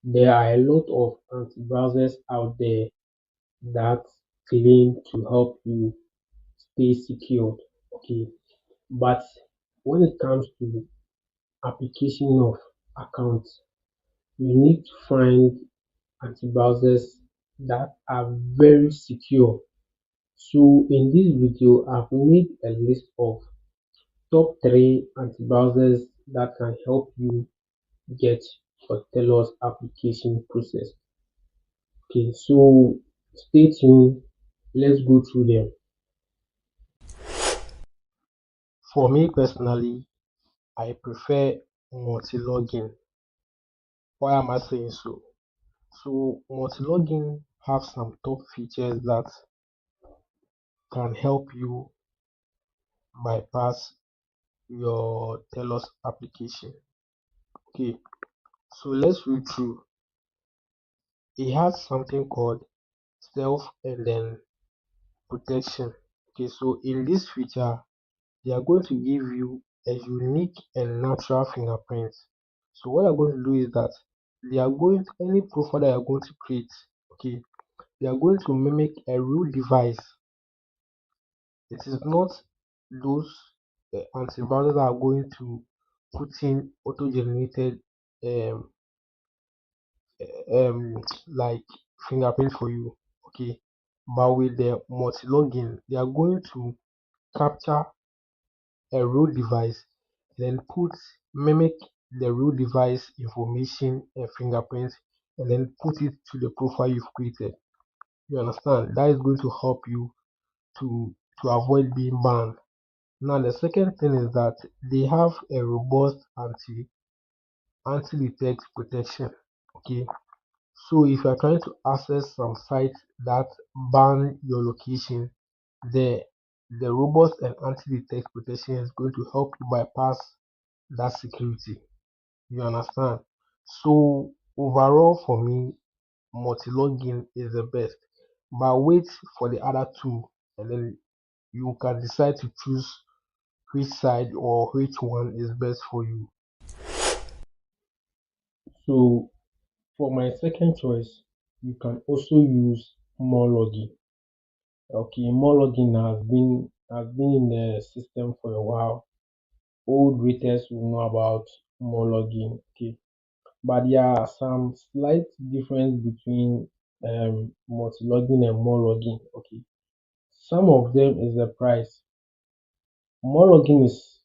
There are a lot of anti-browsers out there that claim to help you stay secured. Okay, but when it comes to application of accounts, you need to find anti-browsers that are very secure. So in this video, I've made a list of top 3 anti-browsers that can help you get your Telus application process. Okay, so stay tuned. Let's go through them. For me personally, I prefer multi-login. Why am I saying so? So multi-login have some top features that can help you bypass your Telus application. Okay, so let's read through. It has something called self and then protection. Okay, so in this feature, they are going to give you a unique and natural fingerprint. So what I'm going to do is that they are going to, any profile that you are going to create, okay, they are going to mimic a real device. It is not those antivirus that are going to put in auto-generated um, like fingerprint for you, okay, but with the multi-login, they are going to capture a real device, then mimic the real device information and fingerprints, and then put it to the profile you've created. You understand? That is going to help you to avoid being banned. Now the second thing is that they have a robust anti-detect protection. Okay. So if you are trying to access some sites that ban your location, the robust and anti-detect protection is going to help you bypass that security. You understand? So overall for me, multi-login is the best. But wait for the other two and then you can decide to choose which side or which one is best for you. So for my second choice, you can also use more login. Okay, more login has been in the system for a while. Old readers will know about more login. Okay, but there are some slight difference between multi-login and more login. Okay, some of them is the price. More login is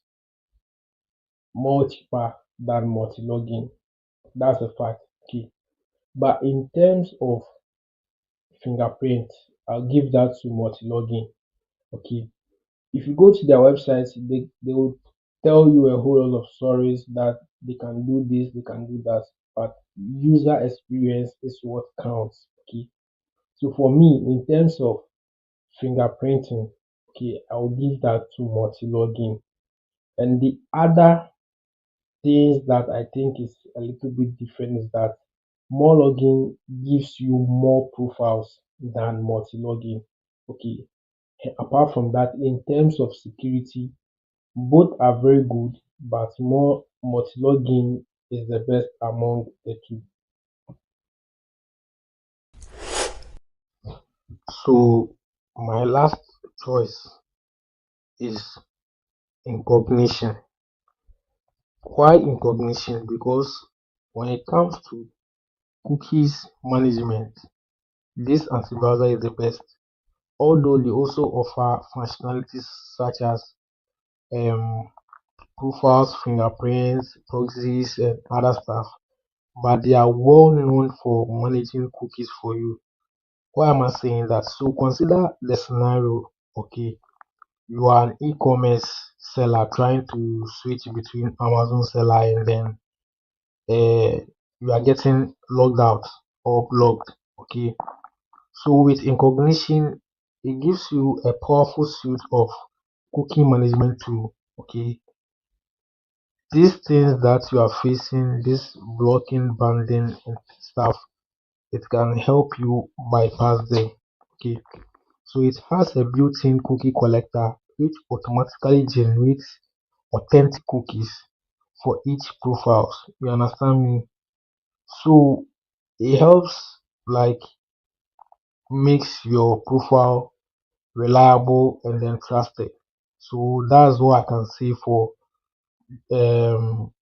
more cheaper than multi-login. That's a fact. Okay, but in terms of fingerprint, I'll give that to multi-login. Okay, if you go to their website, they will tell you a whole lot of stories that they can do this, they can do that, but user experience is what counts. Okay, so for me, in terms of fingerprinting, okay, I will give that to multi-login. And the other things that I think is a little bit different is that more login gives you more profiles than multi-login. Okay, apart from that, in terms of security, both are very good, but more multi-login is the best among the two. So my last choice is incognition. Why incognition? Because when it comes to cookies management, this anti-browser is the best. Although they also offer functionalities such as um, profiles, fingerprints, proxies, and other stuff, but they are well known for managing cookies for you. Why am I saying that? So consider the scenario, okay, you are an e-commerce seller trying to switch between Amazon seller and then you are getting logged out or blocked, okay. So with incognition, it gives you a powerful suite of cookie management tool, okay. These things that you are facing, this blocking, banding and stuff, it can help you bypass them, okay. So it has a built-in cookie collector which automatically generates authentic cookies for each profile. You understand me? So It helps like makes your profile reliable and then trusted. So that's what I can say for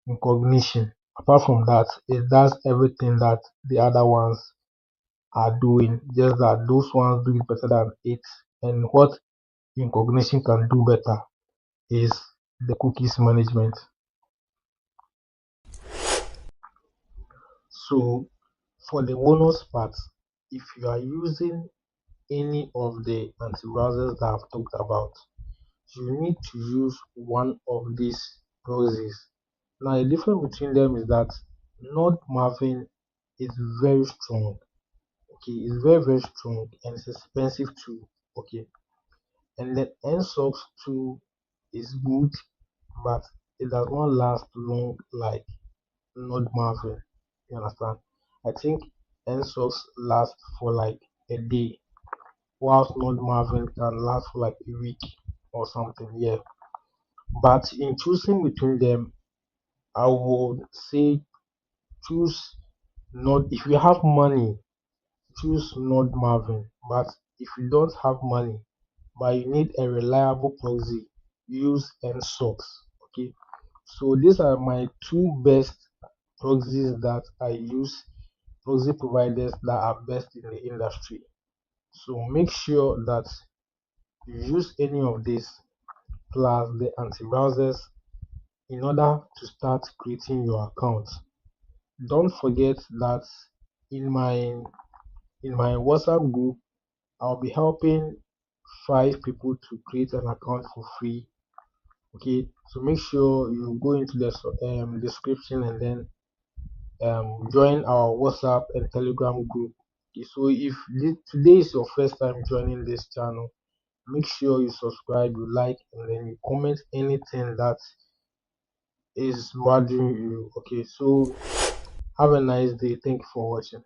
recognition. Apart from that, it does everything that the other ones are doing, just that those ones do it better than it. And what recognition can do better is the cookies management. So for the bonus part, if you are using any of the anti-browsers that I've talked about, you need to use one of these proxies. Now, the difference between them is that Node Marvin is very strong. Okay, it's very strong and it's expensive too. Okay, and then NSOX 2 is good, but it does not last long like Node Marvin. You understand? I think NSOX lasts for like a day, whilst Node Marvin can last for like a week or something. Yeah, but in choosing between them, I would say choose not if you have money, choose not Marvin. But if you don't have money, but you need a reliable proxy, use NSOX. Okay. So these are my two best proxies that I use, proxy providers that are best in the industry. So make sure that you use any of these plus the anti-browsers in order to start creating your account. Don't forget that in my in my WhatsApp group, I'll be helping 5 people to create an account for free. Okay, so make sure you go into the description and then join our WhatsApp and Telegram group. Okay, so if today is your first time joining this channel, make sure you subscribe, you like, and then you comment anything that is bothering you. Okay, so have a nice day. Thank you for watching.